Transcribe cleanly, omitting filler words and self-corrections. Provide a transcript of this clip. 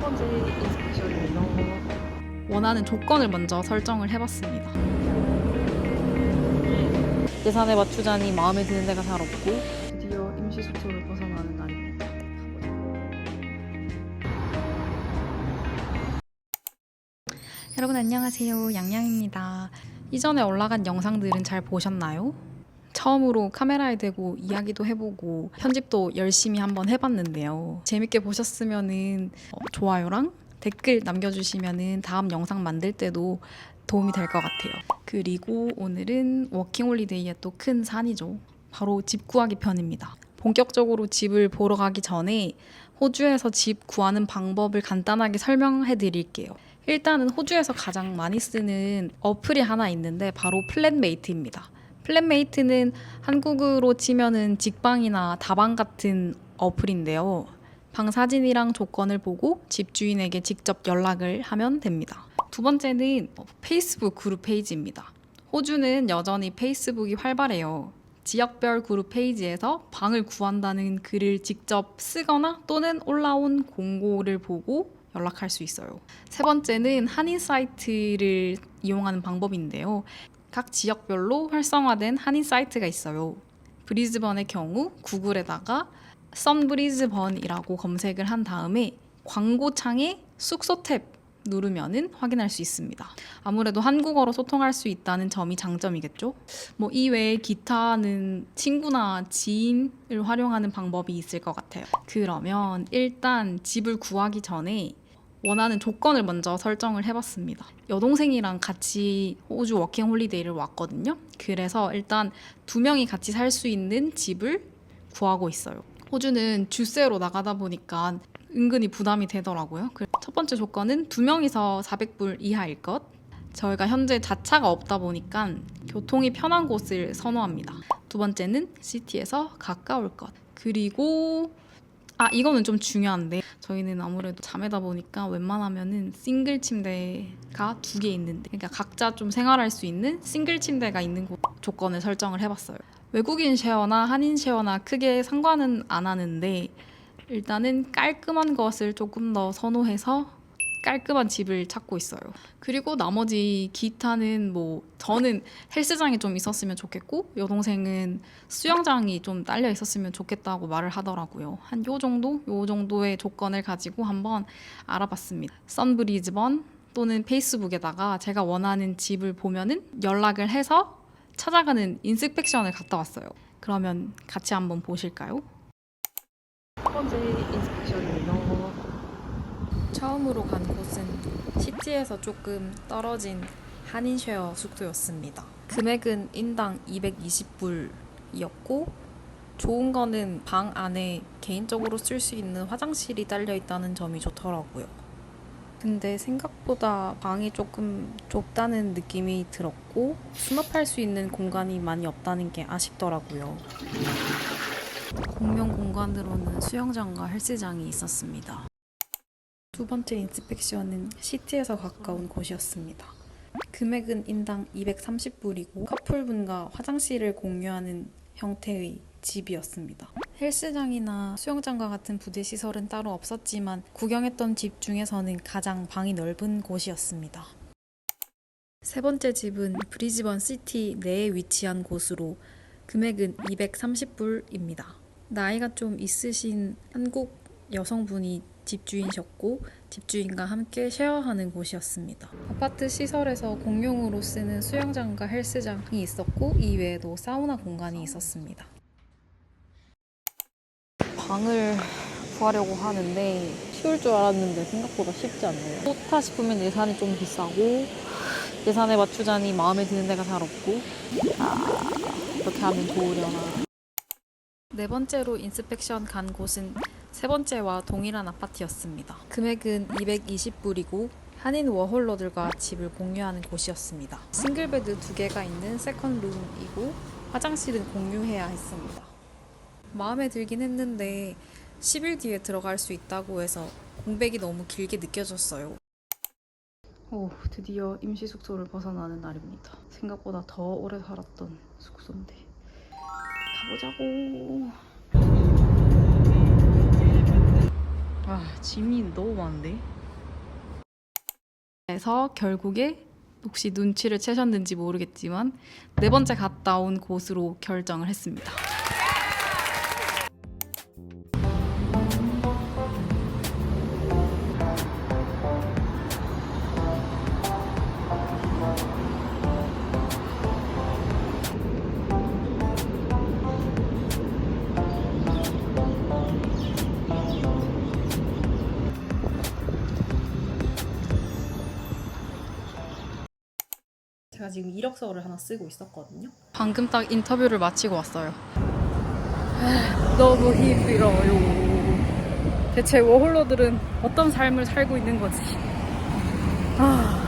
번째 인스펙션입니다. 원하는 조건을 먼저 설정을 해봤습니다. 예산에 맞추자니 마음에 드는 데가 잘 없고 드디어 임시 숙소를 벗어나는 날입니다. 여러분 안녕하세요, 양양입니다. 이전에 올라간 영상들은 잘 보셨나요? 처음으로 카메라에 대고 이야기도 해보고 편집도 열심히 한번 해봤는데요. 재밌게 보셨으면은 좋아요랑 댓글 남겨주시면은 다음 영상 만들 때도 도움이 될 것 같아요. 그리고 오늘은 워킹홀리데이의 또 큰 산이죠. 바로 집 구하기 편입니다. 본격적으로 집을 보러 가기 전에 호주에서 집 구하는 방법을 간단하게 설명해 드릴게요. 일단은 호주에서 가장 많이 쓰는 어플이 하나 있는데 바로 플랜메이트입니다. 플랜메이트는 한국으로 치면은 직방이나 다방 같은 어플인데요. 방 사진이랑 조건을 보고 집주인에게 직접 연락을 하면 됩니다. 두 번째는 페이스북 그룹 페이지입니다. 호주는 여전히 페이스북이 활발해요. 지역별 그룹 페이지에서 방을 구한다는 글을 직접 쓰거나 또는 올라온 공고를 보고 연락할 수 있어요. 세 번째는 한인 사이트를 이용하는 방법인데요. 각 지역별로 활성화된 한인 사이트가 있어요. 브리즈번의 경우 구글에다가 선브리즈번이라고 검색을 한 다음에 광고창에 숙소 탭 누르면은 확인할 수 있습니다. 아무래도 한국어로 소통할 수 있다는 점이 장점이겠죠. 이외에 기타는 친구나 지인을 활용하는 방법이 있을 것 같아요. 그러면 일단 집을 구하기 전에 원하는 조건을 먼저 설정을 해봤습니다. 여동생이랑 같이 호주 워킹 홀리데이를 왔거든요. 그래서 일단 2명이 같이 살 수 있는 집을 구하고 있어요. 호주는 주세로 나가다 보니까 은근히 부담이 되더라고요. 첫 번째 조건은 2명이서 400불 이하일 것. 저희가 현재 자차가 없다 보니까 교통이 편한 곳을 선호합니다. 두 번째는 시티에서 가까울 것. 그리고 이거는 좀 중요한데 저희는 아무래도 자매다 보니까 웬만하면은 싱글 침대가 2개 있는데, 그러니까 각자 좀 생활할 수 있는 싱글 침대가 있는 곳 조건을 설정을 해봤어요. 외국인 쉐어나 한인 쉐어나 크게 상관은 안 하는데 일단은 깔끔한 것을 조금 더 선호해서 깔끔한 집을 찾고 있어요. 그리고 나머지 기타는 저는 헬스장이 좀 있었으면 좋겠고 여동생은 수영장이 좀 딸려 있었으면 좋겠다고 말을 하더라고요. 한 요 정도의 조건을 가지고 한번 알아봤습니다. 선브리즈번 또는 페이스북에다가 제가 원하는 집을 보면은 연락을 해서 찾아가는 인스펙션을 갔다 왔어요. 그러면 같이 한번 보실까요? 첫 번째 인스펙션입니다. 처음으로 간 곳은 시티에서 조금 떨어진 한인 쉐어 숙소였습니다. 금액은 인당 220불이었고 좋은 거는 방 안에 개인적으로 쓸 수 있는 화장실이 딸려 있다는 점이 좋더라고요. 근데 생각보다 방이 조금 좁다는 느낌이 들었고 수납할 수 있는 공간이 많이 없다는 게 아쉽더라고요. 공용 공간으로는 수영장과 헬스장이 있었습니다. 두 번째 인스펙션은 시티에서 가까운 곳이었습니다. 금액은 인당 230불이고 커플분과 화장실을 공유하는 형태의 집이었습니다. 헬스장이나 수영장과 같은 부대 시설은 따로 없었지만 구경했던 집 중에서는 가장 방이 넓은 곳이었습니다. 세 번째 집은 브리즈번 시티 내에 위치한 곳으로 금액은 230불입니다. 나이가 좀 있으신 한국 여성분이 집주인이셨고 집주인과 함께 쉐어하는 곳이었습니다. 아파트 시설에서 공용으로 쓰는 수영장과 헬스장이 있었고 이외에도 사우나 공간이 있었습니다. 방을 구하려고 하는데 쉬울 줄 알았는데 생각보다 쉽지 않네요. 좋다 싶으면 예산이 좀 비싸고 예산에 맞추자니 마음에 드는 데가 잘 없고 이렇게 하면 좋으려나. 네 번째로 인스펙션 간 곳은 세 번째와 동일한 아파트였습니다. 금액은 220불이고 한인 워홀러들과 집을 공유하는 곳이었습니다. 싱글베드 2개가 있는 세컨룸이고 화장실은 공유해야 했습니다. 마음에 들긴 했는데 10일 뒤에 들어갈 수 있다고 해서 공백이 너무 길게 느껴졌어요. 드디어 임시 숙소를 벗어나는 날입니다. 생각보다 더 오래 살았던 숙소인데 가보자고. 아, 짐이 너무 많은데? 그래서 결국에 혹시 눈치를 채셨는지 모르겠지만 4번째 갔다 온 곳으로 결정을 했습니다. 제가 지금 이력서를 하나 쓰고 있었거든요. 방금 딱 인터뷰를 마치고 왔어요. 너무 힘들어요. 대체 워홀러들은 어떤 삶을 살고 있는 거지? 아,